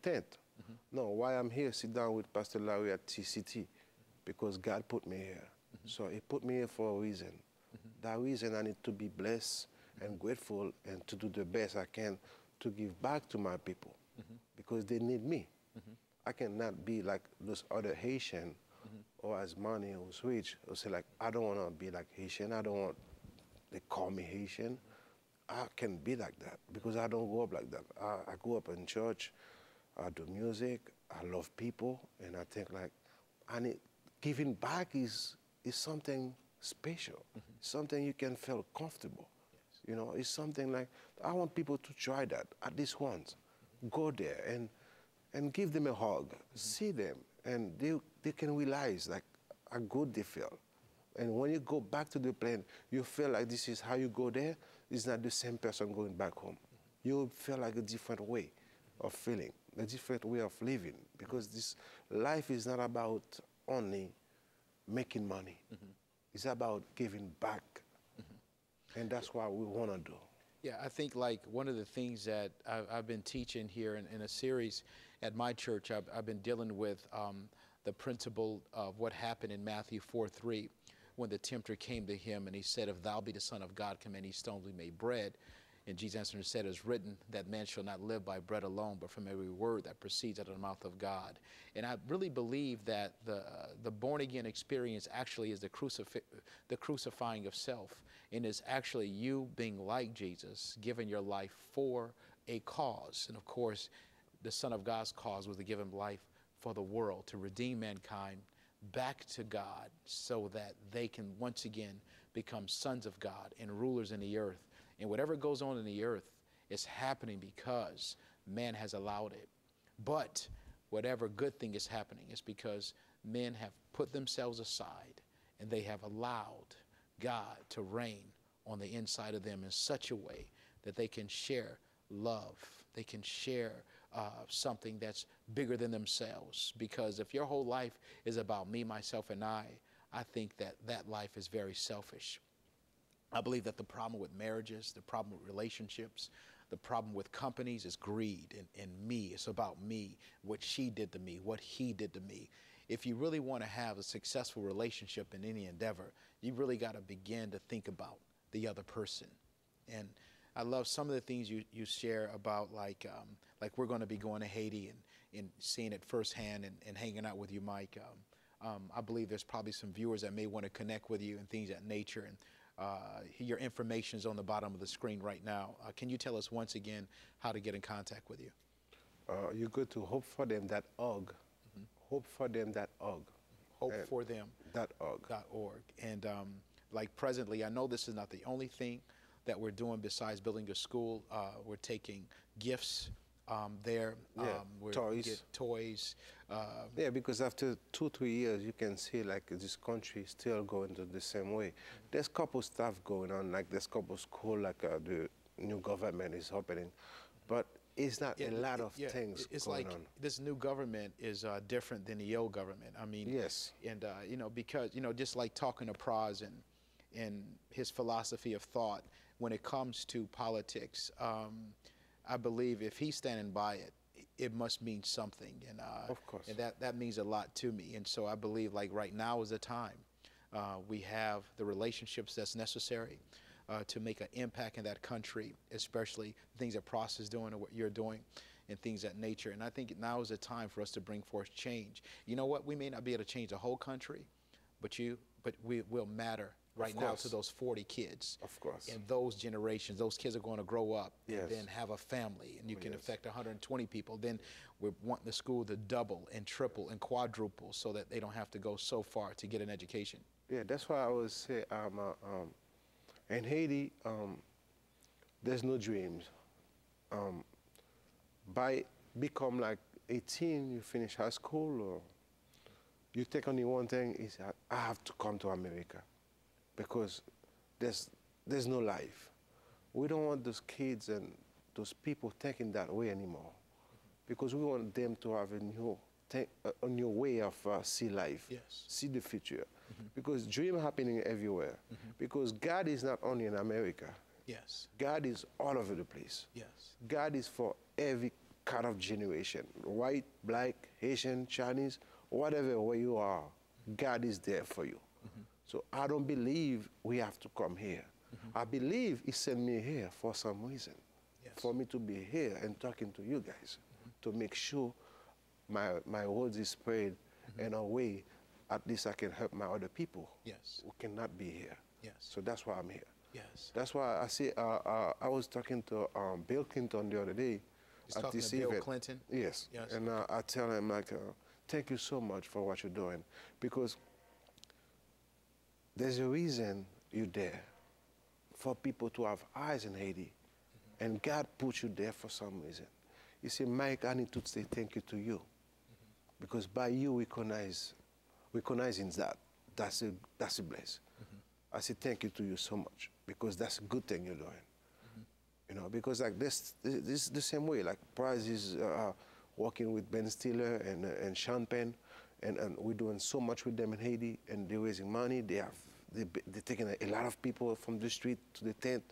tent. No, why I'm here, sit down with Pastor Larry at TCT, because God put me here. So he put me here for a reason. That reason I need to be blessed and grateful and to do the best I can to give back to my people because they need me. I cannot be like those other Haitian or as money who's rich who say like, I don't want to be like Haitian. I don't want, they call me Haitian. I can be like that because I don't grow up like that. I grew up in church. I do music. I love people. And I think like, giving back is something special. Something you can feel comfortable. Yes. You know, it's something like, I want people to try that at least once. Go there and give them a hug. See them. And they can realize like how good they feel. And when you go back to the plane, you feel like this is how you go there. It's not the same person going back home. You feel like a different way of feeling, a different way of living, because this life is not about only making money. It's about giving back. And that's what we want to do. Yeah, I think like one of the things that I've been teaching here in a series at my church, I've been dealing with the principle of what happened in Matthew 4:3 when the tempter came to him and he said, if thou be the Son of God, command these stones be made bread. And Jesus answered and said, it is written that man shall not live by bread alone, but from every word that proceeds out of the mouth of God. And I really believe that the born-again experience actually is the crucifying of self, and is actually you being like Jesus, giving your life for a cause. And of course, the Son of God's cause was to give him life for the world, to redeem mankind back to God so that they can once again become sons of God and rulers in the earth. And whatever goes on in the earth is happening because man has allowed it. But whatever good thing is happening is because men have put themselves aside and they have allowed God to reign on the inside of them in such a way that they can share love. They can share something that's bigger than themselves. Because if your whole life is about me, myself, and I think that life is very selfish. I believe that the problem with marriages, the problem with relationships, the problem with companies is greed and me. It's about me, what she did to me, what he did to me. If you really want to have a successful relationship in any endeavor, you really got to begin to think about the other person. And I love some of the things you share about like we're going to be going to Haiti and seeing it firsthand and hanging out with you, Mike. I believe there's probably some viewers that may want to connect with you and things of that nature. And your information is on the bottom of the screen right now. Can you tell us once again how to get in contact with you? You go to hopefordem.org. Hopefordem.org. Hopefordem.org. And like presently, I know this is not the only thing that we're doing besides building a school. We're taking gifts there. Yeah, toys. Get toys. Yeah, because after 2-3 years, you can see like this country still going to the same way. There's a couple stuff going on, like there's a couple school, like the new government is opening, but it's not a lot of things it's going like on. This new government is different than the old government. I mean, yes. And you know, because just like talking to Pras and his philosophy of thought when it comes to politics. I believe if he's standing by it, it must mean something. And, of course. And that means a lot to me. And so I believe like right now is the time. We have the relationships that's necessary to make an impact in that country, especially things that Pras is doing and what you're doing and things of that nature. And I think now is the time for us to bring forth change. You know what? We may not be able to change the whole country, but we will matter right now to those 40 kids. Of course. And those generations, those kids are going to grow up yes. and then have a family, and you can affect 120 people. Then we're wanting the school to double and triple and quadruple so that they don't have to go so far to get an education. Yeah, that's why I always say in Haiti, there's no dreams. By become like 18, you finish high school, or you take only one thing, is I have to come to America. Because there's no life. We don't want those kids and those people thinking that way anymore. Because we want them to have a new way of see life, yes. see the future. Because dream happening everywhere. Because God is not only in America. Yes. God is all over the place. Yes. God is for every kind of generation, white, black, Haitian, Chinese, whatever where you are, God is there for you. So I don't believe we have to come here. I believe he sent me here for some reason, for me to be here and talking to you guys, to make sure my words is spread in a way at least I can help my other people who cannot be here. So that's why I'm here. That's why I say, I was talking to Bill Clinton the other day at this event. Bill Clinton? Yes. And I tell him, like, thank you so much for what you're doing, because there's a reason you're there, for people to have eyes in Haiti, and God put you there for some reason. You see, Mike, I need to say thank you to you, because by you recognizing that's a bless. I say thank you to you so much, because that's a good thing you're doing. You know, because like this is the same way. Like Pras is working with Ben Stiller and Sean Penn, and we're doing so much with them in Haiti, and they're raising money. They're taking a lot of people from the street to the tent,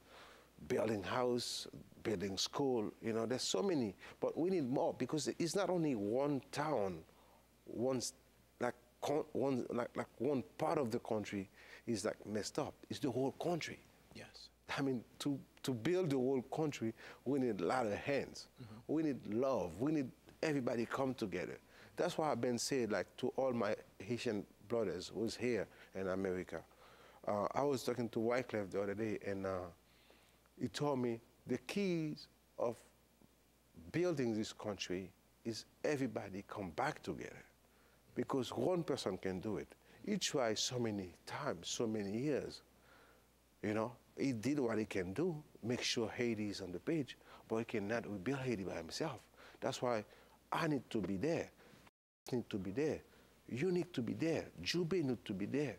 building house, building school. You know, there's so many, but we need more, because it's not only one town, one part of the country is like messed up. It's the whole country. I mean, to build the whole country, we need a lot of hands. We need love. We need everybody come together. That's why I've been saying, like, to all my Haitian brothers who's here in America. I was talking to Wycliffe the other day, and he told me the keys of building this country is everybody come back together, because one person can do it. He tried so many times, so many years, you know. He did what he can do, make sure Haiti is on the page, but he cannot rebuild Haiti by himself. That's why I need to be there. I need to be there. You need to be there. Jube need to be there.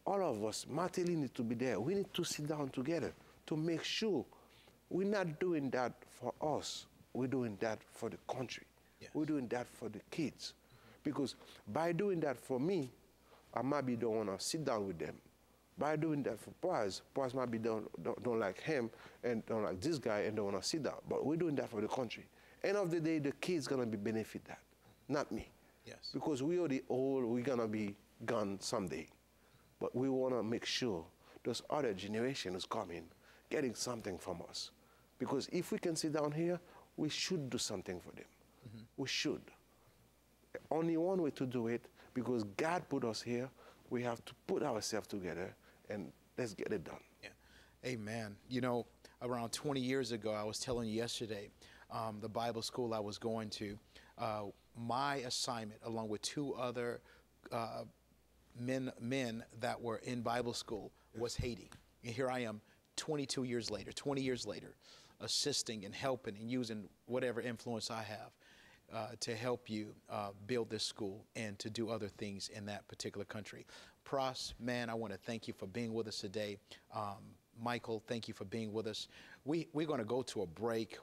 All of us, Martelly need to be there. We need to sit down together to make sure we're not doing that for us. We're doing that for the country. We're doing that for the kids. Because by doing that for me, I maybe don't want to sit down with them. By doing that for Pras maybe don't like him and don't like this guy and don't want to sit down. But we're doing that for the country. End of the day, the kids going to be benefit that, not me. Because we already old, we're going to be gone someday. But we want to make sure those other generations coming, getting something from us. Because if we can sit down here, we should do something for them. We should. Only one way to do it, because God put us here, we have to put ourselves together and let's get it done. Amen. You know, around 20 years ago, I was telling you yesterday, the Bible school I was going to, my assignment, along with two other men that were in Bible school, was Haiti. And here I am 20 years later, assisting and helping and using whatever influence I have to help you build this school and to do other things in that particular country. Pras, man, I want to thank you for being with us today. Michael, thank you for being with us. We're going to go to a break.